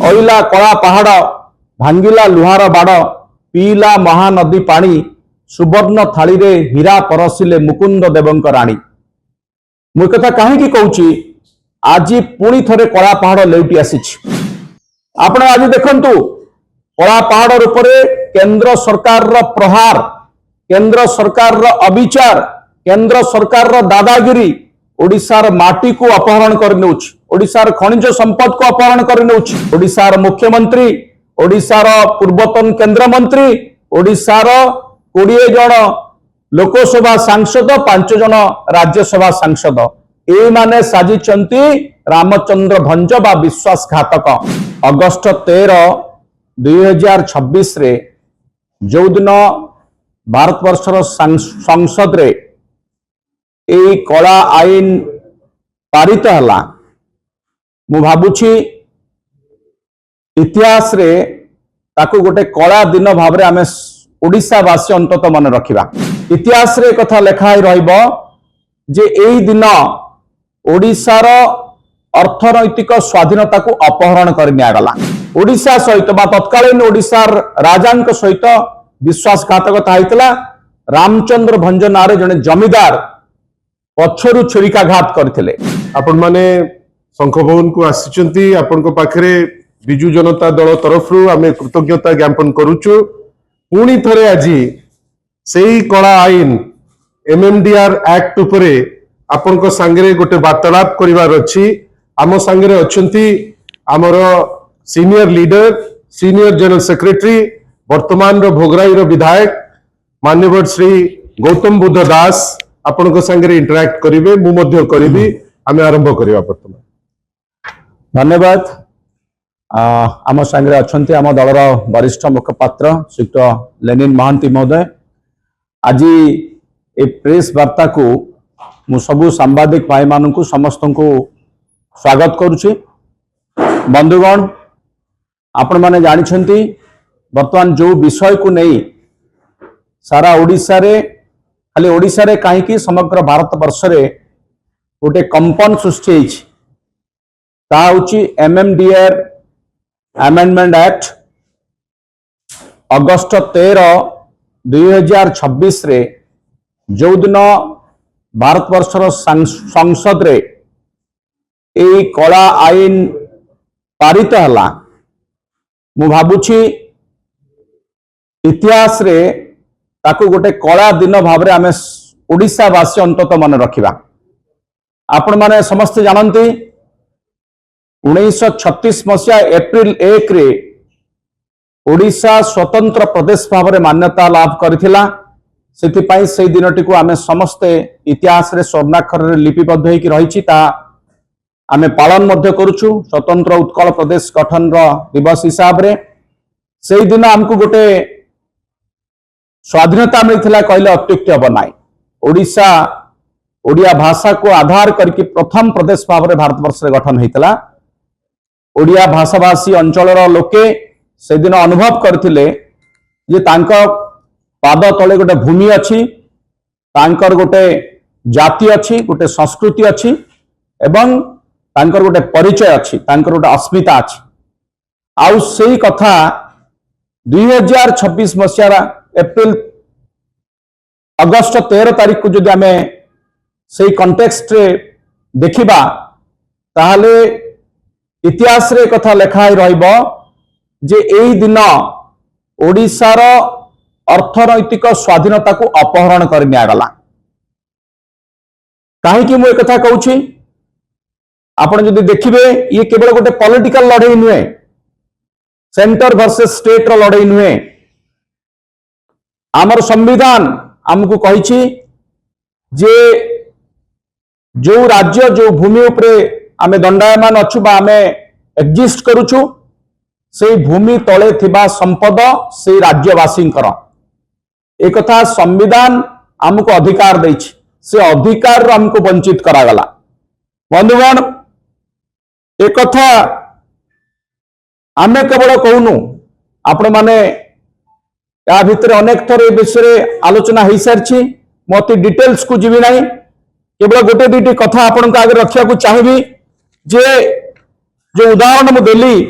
ଅଇଲା କଳା ପାହାଡ଼ ଭାଙ୍ଗିଲା ଲୁହାର ବାଡ଼ ପିଇଲା ମହାନଦୀ ପାଣି ସୁବର୍ଣ୍ଣ ଥାଳିରେ ହୀରା ପରସିଲେ ମୁକୁନ୍ଦ ଦେବଙ୍କ ରାଣୀ। ମୁଁ କଥା କାହିଁକି କହୁଛି, ଆଜି ପୁଣି ଥରେ କଳା ପାହାଡ଼ ଲେଉଟି ଆସିଛି। ଆପଣ ଆଜି ଦେଖନ୍ତୁ କଳା ପାହାଡ଼ ଉପରେ କେନ୍ଦ୍ର ସରକାରର ପ୍ରହାର, କେନ୍ଦ୍ର ସରକାରର ଅବିଚାର, କେନ୍ଦ୍ର ସରକାରର ଦାଦାଗିରି ओडिशार माटी को अपहरण कर नेउछि, ओडिशार खनिज संपद को अपहरण कर नेउछि। ओडिशार मुख्यमंत्री, ओडिशार पूर्वतन केंद्र मंत्री, ओडिशार 20 जन लोकसभा सांसद, 5 जन राज्यसभा सांसद ए माने साजिचंती रामचंद्र भंज बा विश्वासघातक। अगस्त 13, 2026 रे जो दिन भारतवर्षर संसद रे ए कला आईन पारित हला, मु भाबुछि इतिहास रे ताकू गोटे कला दिन भाव में आम ओडिशावासी अंतत मन रखिबा। इतिहास रे कथा लेखाई रहिबो जे एई दिन ओडिशार अर्थनैतिक स्वाधीनता को अपहरण कर नियागला। ओडिशा सहित बा तत्कालीन ओडिशार राजांक सहित विश्वासघातकता होइतला। रामचंद्र भंज नारे जने जमीदार पछरु छुरिकाघात करथिले। आपण माने शंख भवन को आसीचंती, आपण को पाखरे बिजु जनता दल तरफरु आमे कृतज्ञता ज्ञापन करूछु। पुणी थरे आजी सेही कला आईन एमएमडीआर एक्ट उपरे आपण को संगे गोटे वार्तालाप करिवार अछि। आम संगे अछंती आमर senior leader, senior general secretary, वर्तमान रो भोगराई रो विधायक मान्यवर श्री गौतम बुद्ध दास आपण को संगे इंटरैक्ट करिवे, मु मध्य करिवि। आमे आरंभ करिवा वर्तमान। धन्यवाद। आम संगे अछंती आम दलर वरिष्ठ मुखपात्र श्रीयुक्त लेनिन महांती महोदय। आज ए प्रेस वार्ता को मु सबु सांबादिक भाई मानू समस्त को स्वागत करुछि। बंधुगण, आपण माने जानिछंती वर्तमान जो विषय को नहीं सारा ओडिशा रे, खाली ओडिशा रे कहीं समग्र भारत वर्ष रे गोटे कंपन सृष्टि होइछि। ता होछि एमएमडीआर अमेंडमेंट एक्ट अगस्त 13, 2026 रे जो दिन भारत वर्षर संसद रे ए कला आईन पारित हला, मु भाबुछि इतिहास रे ताकू गोटे कला दिन भाव में आम ओडिशावासी अंतत मन रखिबा। आपण माने समस्त जानती 1936 मसीहा एप्रिल 1 रे ओडिशा स्वतंत्र प्रदेश भाव में मान्यता लाभ करथिला। सेतिपाई से दिनटी को आम समस्ते इतिहास रे स्वर्णाक्षर रे लिपिबद्ध होइकि रहिछि, ता आमे पालन मध्य करूछु। स्वतंत्र उत्कल प्रदेश गठन रो दिवस हिसाब रे से दिन आमको गोटे स्वाधीनता मिलता कहले अत्युक्ति हम ना। ओडिशा ओडिया भाषा को आधार करके प्रथम प्रदेश भाव में भारतवर्ष में गठन होता। ओडिया भाषाभाषी अंचलर लोके से दिन अनुभव करथिले जे तांको पाद तले गोटे भूमि अच्छी, तांकर गोटे जाति अच्छी, गोटे संस्कृति अच्छी एवं तांकर गोटे परिचय अच्छी, तांकर गोटे अस्मिता अच्छी। आउ सेही कथा 2026 मसीहा एप्रिल अगस्त 13 तारीख को जदि आमे से कंटेक्स्ट रे देखिबा ताहले इतिहास रे कथा लेखाई रहिबो जे एई दिन ओडिशार अर्थनैतिक स्वाधीनता को अपहरण कर नियागला। काहेकि मु कथा कहूछि, आपण जदि देखिबे ये केवल गोटे पॉलिटिकल लड़ाई नुहे, सेंटर वर्सेस स्टेट रो लड़ाई नुहे। आमर संविधान आमको कहिछि जे जो राज्य जो भूमि उपरे आमे दंडायमान अच्छु बा आमे एक्जिस्ट करूछु, से भूमि तले थिबा संपद से राज्यवासी एक कथा संविधान आमको अधिकार देछि, से अधिकार आमको वंचित करागला। बंधुगण, एक कथा आमे केवल कहूनु, आपण माने या भितर अनेक थर ए विषय आलोचना हो सारी, मत डिटेल्स को जीवी ना, केवल गोटे दुईटी कथा आपण आगे रखा चाहिए। जे जो उदाहरण मुझे देली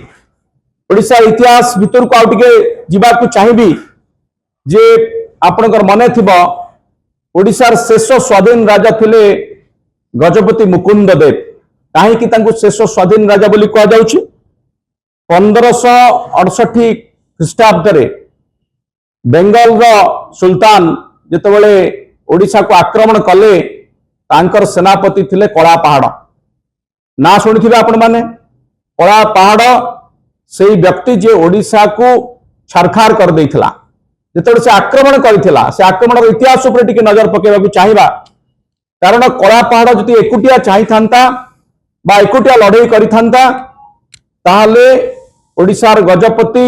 ओडिशा इतिहास भितर को आउटे जीवाक चाहिए जे आपणकर मन थी ओडिशार शेष स्वाधीन राजा थिले गजपति मुकुंद देव कहीं शेष स्वाधीन राजा बोली कह जाउछि 1568 ख्रीष्टाब्द बेंगल सुल्तान जितेबाला ओडिशा को आक्रमण कले तांकर सेनापति थिले कला पहाड़ ना शुणी आपण माने कला पहाड़ से व्यक्ति जे ओडिशा को छारखार कर देथिला जिते से आक्रमण करथिला से आक्रमण इतिहास उपर टिके नजर पकेबाकू चाहिबा कारण कला पहाड़ जदि एकुटिया चाहि थांता बा एकुटिया लड़ाई करि थांता ताहले ओडिशार गजपति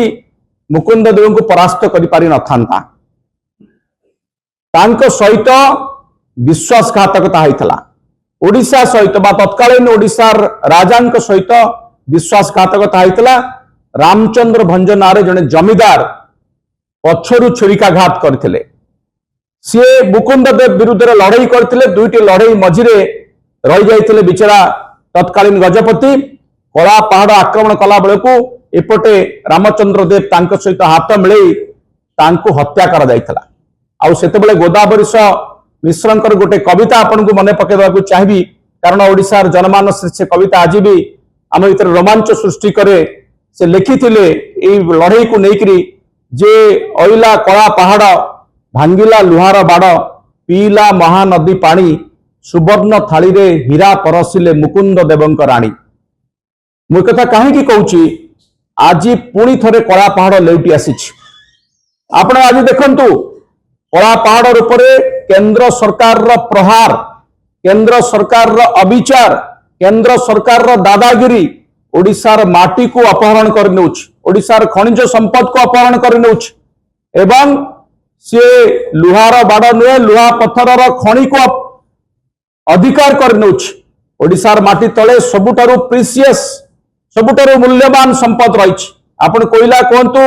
मुकुंद देव को परास्त करि पारि न थांता तांको सहित विश्वासघातकता होइतला ओडिशा सहित बा तत्कालीन ओडिशार राजांक सहित विश्वासघातकता होइतला रामचंद्र भंज नारे जने जमीदार पछरु छुरिकाघात करथिले सी मुकुंद देव विरुद्ध लड़ाई करथिले दुईटी लड़ाई मझिरे रही जाइथिले बिचरा तत्कालीन गजपति कला पहाड़ आक्रमण कला बेलू एपटे रामचंद्र देव तांक सहित हाथ मिलई तांको हत्या करा जाइथिला आउ सेतेबेले गोदावरीश मिश्रंकर गोटे कविता आपन को मने पकेबाकू चाहिबी कारण ओडिशार जनमानस से कविता आज भी आम भीतर रोमांच सृष्टि करे से लिखिथिले एई लड़ाई को नेकरी जे अइला कला पहाड़ भांगिला लुहार बाड़ पीला महानदी पानी सुवर्ण थाली रे हीरा परसिले मुकुंद देवंक राणी मु कथा कहीं कहूची आज पुणी थरे कला पहाड़ लेउटी आसीछि आपण आज देखंतु कला पहाड़ उपरे केंद्र सरकार रो प्रहार केंद्र सरकार रो अविचार केंद्र सरकार रो दादागिरी ओडिशार माटी को अपहरण कर नेउछि ओडिशार खनिज संपद को अपहरण कर नेउछि एवं से लुहार बाड़ नुहे लुहा पत्थर खणी को अधिकार कर नेउछि ओडिशार माटी तले सबुठारु प्रीसियस सबुठारु मूल्यवान संपद रही आपण कोयला कहतु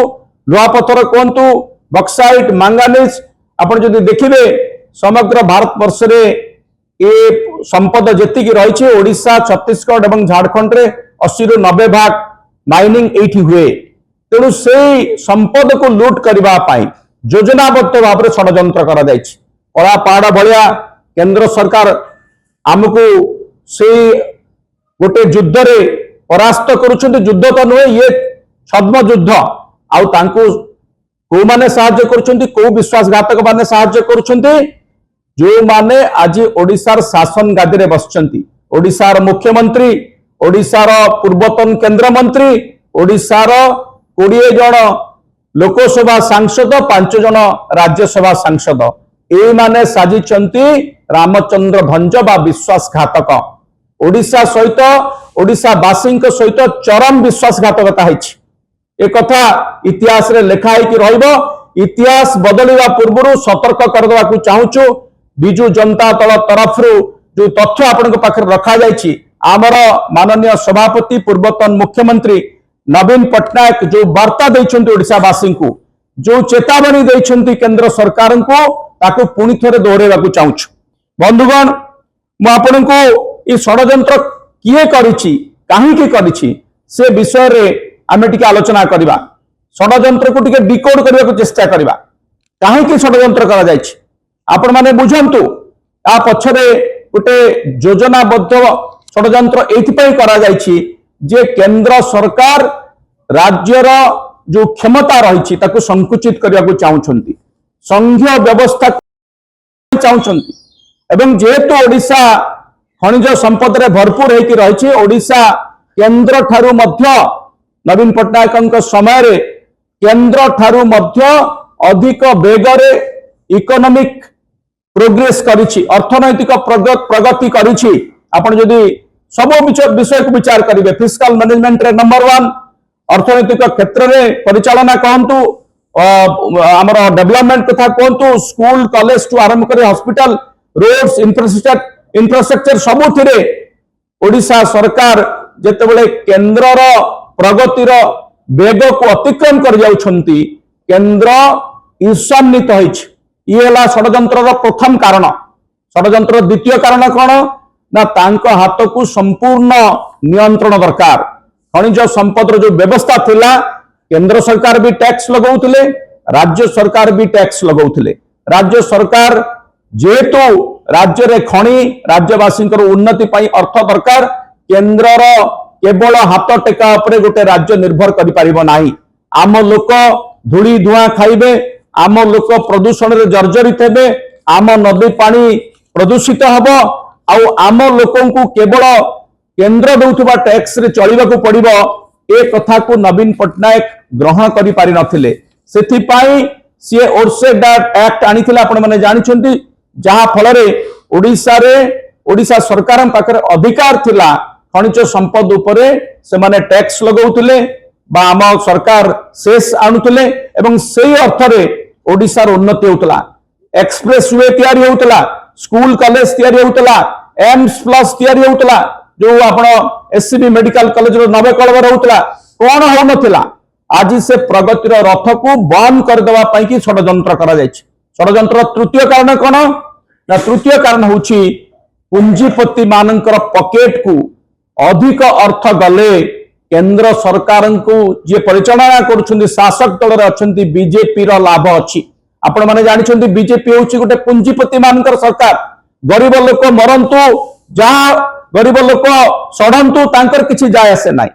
लुहा पत्थर कहतु बक्साइट मांगानीज आपण जदि देखिबे समग्र भारत वर्ष रे ए संपद जेति की रही ओडिशा छत्तीसगढ़ एवं झारखंड रे 80 रु 90 भाग माइनिंग एठी हुए तेणु से संपद को लूट करबा पाई योजनाबद्ध भाव में षड्यंत्र करा जायछि कला पहाड़ भलिया केंद्र सरकार आमको से गोटे युद्ध रे परास्त करुछन्ति युद्ध तो नुहे ये छद्म युद्ध आउ तांको को माने सहाय्य करुछन्ति को विश्वासघातक माने सहाय्य करुछन्ति जो माने आज ओडिशार शासन गादी रे बसचन्ति ओडिशार मुख्यमंत्री ओडिशार पूर्वतन केंद्र मंत्री ओडिशार 20 जन लोकसभा सांसद 5 जन राज्यसभा सांसद ए माने साजिचंती रामचंद्र भंज बा विश्वासघातक ओडिशा सहित ओडिशा वासी सहित चरम विश्वासघातकता होइछि ए कथा इतिहास रे लेखा होइकि रहइबो इतिहास बदलिवा पूर्व सतर्क करदेवाकू चाहूछु बिजु जनता दल तरफ जो तथ्य आपण पाखे रखा जाइछि आमर माननीय सभापति पूर्वतन मुख्यमंत्री नवीन पट्टनायक जो वार्ता देइछन्ति ओडिशावासी को जो चेतावनी देइछन्ति केंद्र सरकार को ताको पुणी थरे दोहरेबाकू चाहूछु बंधुगण मु आपण को ई षड्यंत्र किए करिछि काहेकि करिछि से विषय रे आमे टिके आलोचना करबा षड्यंत्र को टिके डिकोड करबाकू चेष्टा करबा काहेकि षड्यंत्र करा जाइछि आपण माने बुझंतु आ पछरे गोटे योजनाबद्ध षड्यंत्र एथिपई करा जाइछि जे केंद्र सरकार राज्यर जो क्षमता रही ताको संकुचित करने चाहूँगी संघीय व्यवस्था चाहूँगी एवं जेहेतु ओडिशा खनिज संपद रे भरपूर होकर रही ओडिशा केंद्र ठारू मध्य नवीन पट्टनायक समय रे केंद्र ठारू मध्य अधिक बेगरे इकोनॉमिक प्रोग्रेस करिछि अर्थनैतिक प्रगति करिछि आपण जदि सब विषय को विचार करेंगे फिस्काल मैनेजमेंट रे नंबर 1 अर्थनैतिक क्षेत्र में परिचालना कहतु आमर डेवलपमेंट कथा कहतु स्कूल कॉलेज टू आरंभ कर हॉस्पिटल रोड्स इंफ्रास्ट्रक्चर सबुथिरे ओडिशा सरकार जेतेबेले केंद्र प्रगतिर वेग को अतिक्रम कर जाउछंती केंद्र ईर्षान्वित होइछ ये हला षड्यंत्र प्रथम कारण षड्यंत्र द्वितीय कारण कौन ना तांको हाथ को संपूर्ण नियंत्रण दरकार खनिज संपद जो व्यवस्था थिला केंद्र सरकार भी टैक्स लगौथिले, राज्य सरकार भी टैक्स लगौथिले। राज्य सरकार जेहेतु राज्य रे खणी राज्यवासी उन्नति पाई अर्थ दरकार, केंद्र केवल हाथ टेका उपरे गोटे राज्य निर्भर करि परिबो नाही। आम लोक धूली धुआं खाइबे, आम लोक प्रदूषण रे जर्जरित हेबे, आम नदी पानी प्रदूषित हबो, आउ आम लोकंकु केवल केंद्र दउथबा टैक्स रे चलिबाकू पड़िबो, ए कथा को नवीन पटनायक ग्रहण करि पारि नथिले। सेथि पाई सीए ओरसेड एक्ट आनिथिले, आपण माने जानिछंती, जहा फलरे ओडिशा सरकार पाखरे अधिकार थिला खनिज संपद उपरे से माने टैक्स लगौथिले बा आम सरकार शेष आणुथिले, एवं सेही अर्थरे ओडिशार उन्नति होउतला। एक्सप्रेस वे तैयारी होउतला, स्कूल कॉलेज तैयारी होउतला, एम्स प्लस तैयारी होउतला, जो आपण एससीबी मेडिकल कॉलेज रो नवकलवर होउतला, कोन हो नथिला। आज से प्रगतिर रथ को बंद कर देवा पई कि षडयंत्र करा जायछि। षडयंत्र तृतीय कारण कोन ना, तृतीय कारण होउछि पुंजीपति मानकर पॉकेट को अधिक अर्थ गले केंद्र सरकार को जे परिचालना करुछन्ती शासक दल रे अछन्ती बीजेपी रो लाभ अछि। आपण माने जानिछन्ती बीजेपी होउछि गोटे पुंजीपति मानकर सरकार। गरीब लोक मरंतु, जहा गरीब लोक सड़ंतु, तांकर किछि जाय आसे नाही।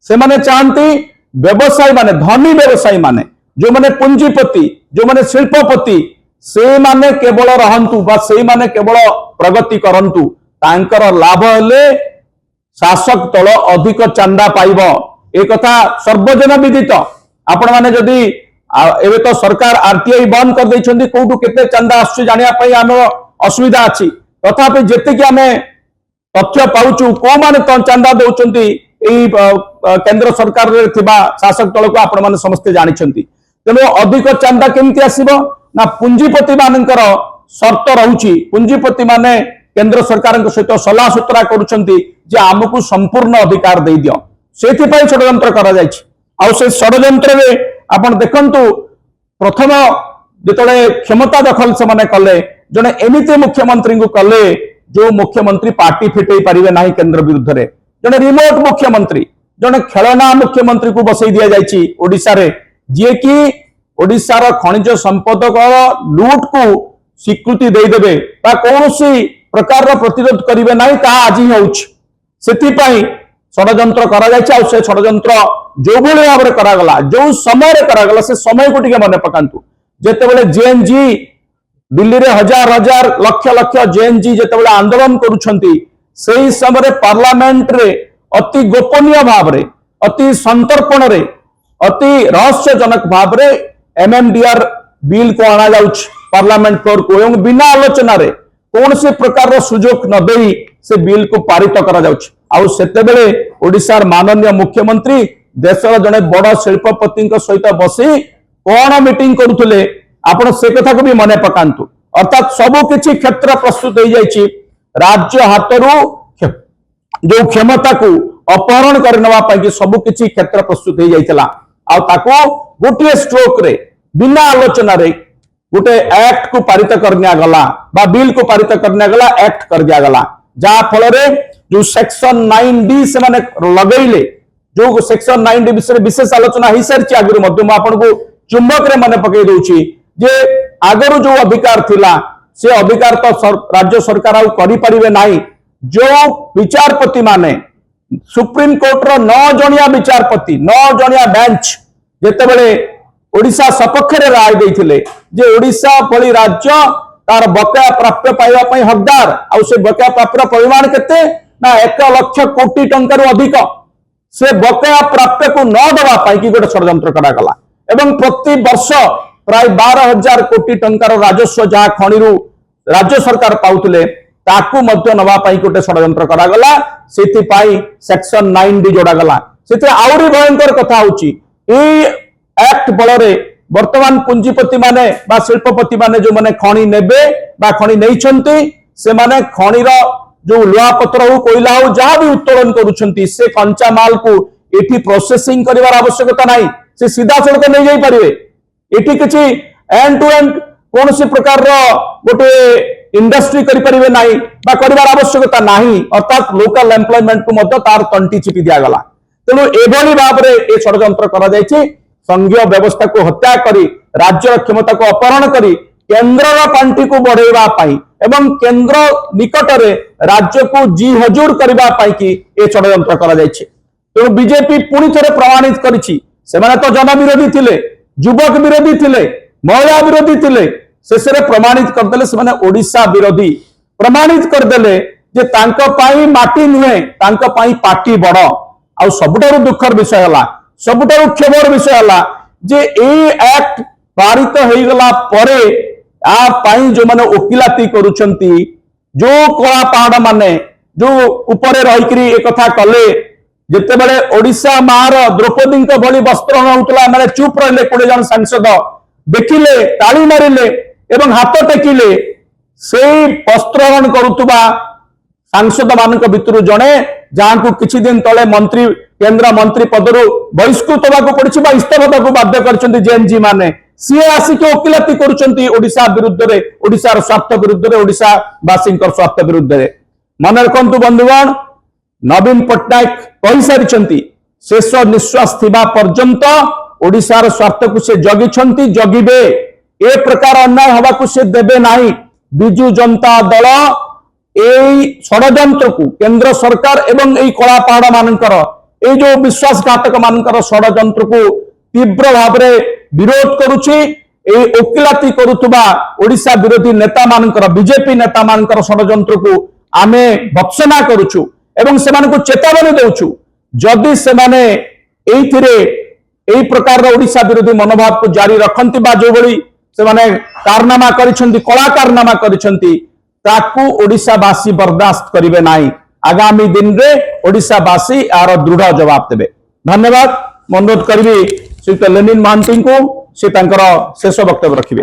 से माने चाहंती व्यवसायी माने, धनी व्यवसायी माने, जो माने पुंजीपति, जो माने शिल्पपति, से माने केवल रहंतु बा से माने केवल प्रगति करंतु, तांकर लाभ हेले शासक दल अधिक चंदा पाइब। ए कथा सर्वजन विदित। आपण माने जदि एबे तो सरकार आरटीआई बंद कर दैछन्ती, कोठु केते चंदा आसु जानिया पई आमे असुविधा अछि। तथापि जेते कि आमे तथ्य पाउछु को माने तो चंदा दउछन्ती एई केंद्र सरकार रे थिबा शासक दल को आपण माने समस्त जानिछन्ती। तेनो अधिक चंदा केमति आसीबो ना, पुंजीपति मानकर शर्त रहुछि। पुंजीपति माने केंद्र सरकार सहित सलाह सूत्रा करुछन्ती जे आमको संपूर्ण अधिकार दे दियो, सेथि पई षडयंत्र करा जायछि। आ से षडयंत्र रे आपण देखंतु, प्रथम जेतले क्षमता दखल से माने कले, जने एमिति मुख्यमंत्री को कले जो मुख्यमंत्री पार्टी फिटई पारिबे नाही केंद्र विरुद्ध रे, जने रिमोट मुख्यमंत्री, जने खेलना मुख्यमंत्री को बसई दिया जायछि ओडिसा रे, जे कि ओडिसा रो खनिज संपद को लूट को स्वीकृति दे देबे ता कोनोसी प्रकार रो प्रतिरोध करिवे नाही, ता आज ही होउछि। सेथि पई षडयंत्र करा जायछि। आ से षडयंत्र जो भले भाबरे करा गला, जो समय रे करा गला, से समय को टिके मने पकांतु। जेतेबेले जेएनजी दिल्ली रे हजार हजार लक्ष लक्ष जेएनजी जेतेबेले आंदोलन करूछंती, सेही समय पार्लियामेंट रे अति गोपनीय भाबरे, अति संतर्पण रे, अति रहस्यजनक भाबरे एमएमडीआर बिल को आना जाउछ पार्लियामेंट फ्लोर को, एवं बिना आलोचना रे कौन से प्रकार सुजोग न देई से बिल को पारित करा जाउछ। आउ सेतेबेले ओडिशार माननीय मुख्यमंत्री देशर जने बड़ शिल्पपति सहित बसी कौन मीटिंग करुले, आपण से कथा को भी मने पकांतु। अर्थात सबु किछि क्षेत्र प्रस्तुत हो जाइछि, राज्य हाथरू जो क्षमता को अपहरण कर नवा पई सबु किछि क्षेत्र प्रस्तुत हो जाइतला। आ ताको गोटे स्ट्रोक रे बिना आलोचना रे गोटे एक्ट को पारित करनिया गला बा बिल को पारित करनिया गला, एक्ट कर दिया गला, जहा फल रे जो सेक्शन 9D से माने लगैले, जो सेक्शन 9D विषय विशेष आलोचना ही सारी आगु मध्य आपन को चुंबक रे माने पकई दउछि जे आगरो जो अधिकार थिला से अधिकार तो राज्य सरकार आउ करि परिबे नाही। जो विचारपति माने सुप्रीम कोर्ट रो 9 जणिया विचारपति, 9 जणिया बेंच जेतेबेले ओडिशा सपक्ष रे राय देथिले जे ओडिशा भली राज्य तार बकाया प्राप्य पाइबा पई हकदार, आ से बकाया प्राप्य परिमाण केते ना 1 लाख कोटी टंका रु अधिक, से बकाया प्राप्य को न दबा पई कि गोटे षडयंत्र करा गला। एवं प्रति वर्ष प्राय 12,000 कोटी टंकार राजस्व जहा खणिरु राज्य सरकार पाउथिले ताकू मध्य नवा पई गोटे षडयंत्र करा गला। सेति पई सेक्शन 9D जोड़ा गला। सेति आउरी भयंकर कथा होची, ए एक्ट बलरे वर्तमान पुंजीपति माने बा शिल्पपति माने जो माने खणी नेबे बा खणी नैछंती, से माने खणीर जो लुहा पत्र हो कोइला हो जहां भी उत्तोलन करूछंती, से कंचा माल को एठी प्रोसेसिंग करिवार आवश्यकता नाही, से सीधा सड़क नहीं जाई परिवे। एठी किछि एंड टू एंड कोनोसी प्रकार रो गोटे इंडस्ट्री करि परिवे नाही बा करिवार आवश्यकता नाही, अर्थात लोकल एम्प्लॉयमेंट को मध्य तार तंटी चिपि दिया गला। तेणु एभली भाबरे ए षडयंत्र करा जायछि संघीय व्यवस्था को हत्या करी राज्य क्षमता को अपहरण करी केंद्र पांठी को बढ़ेवा पाई एवं केंद्र निकट रे राज्य को जी हजूर करबा पाई कि ए षड्यंत्र करा जायछि। तेणु बीजेपी पुणी थे प्रमाणित करिछि सेमाने तो जन विरोधी थिले युवक विरोधी थिले महिला विरोधी थिले शेष प्रमाणित करदेले सेमाने ओडिशा विरोधी प्रमाणित करदेले जे तांको पाई माटी नुहे तांको पाई पार्टी बड़ आ सबुठारु दुखर विषय हला सबुठारु क्षोभर विषय हला जे ए एक्ट पारित हो गला परे आ पाई जो माने ओकिलाती करूछंती जो कला पहाड़ माने जो ऊपर रहिकरी एक कथा कले जेते बेले ओडिशा मार द्रौपदी भली वस्त्र होउतला माने चुप रहले 20 जन सांसद देखिले ताली मारिले एवं हाथ टेकिले से वस्त्रहरण करुतुबा सांसद मानक भितरु जणे जहां को किछि दिन तले मंत्री केंद्र मंत्री पदरु बहिष्कृत होगा पड़ी इस्तीफा देवाक बाध्य करछंती जेएनजी माने सी आसिक ओकिलाती करुछंती ओडिशा विरुद्ध रे ओडिशार स्वार्थ विरुद्ध रे ओडिशा वासींकर स्वार्थ विरुद्ध रे मन रखंतु बंधुगण नवीन पट्टनायक कहि सारिछंती शेष निश्वास थिबा पर्यंत ओडिशार स्वार्थ को से जगिछंती जगिबे ए प्रकार अन्याय हवा को से देबे नाही। बिजु जनता दल एई षड्यंत्र को केंद्र सरकार एवं एई कला पहाड़ मानकर ए जो विश्वासघातक मानकर षड्यंत्र को तीव्र भाव विरोध करुछि। ए ओकिलाती करुथुबा ओडिशा विरोधी नेता मानकर बीजेपी नेता मानकर षड्यंत्र को आमे भत्सना करुछु एवं सेमान को चेतावनी देउछु जदि सेमाने एइथिरे एई प्रकार ओडिशा विरोधी मनोभाव को जारी रखंती बा जो भली सेमाने कारनामा करिसंती कला कारनामा करिसंती ताकू ओडिशावासी बर्दाश्त करिवे नाही। आगामी दिन रे ओडिशावासी आर दृढ़ जवाब देबे। धन्यवाद। अनुरोध करी श्रीयुक्त लेनिन महांती को से शेष वक्तव्य रखिबे।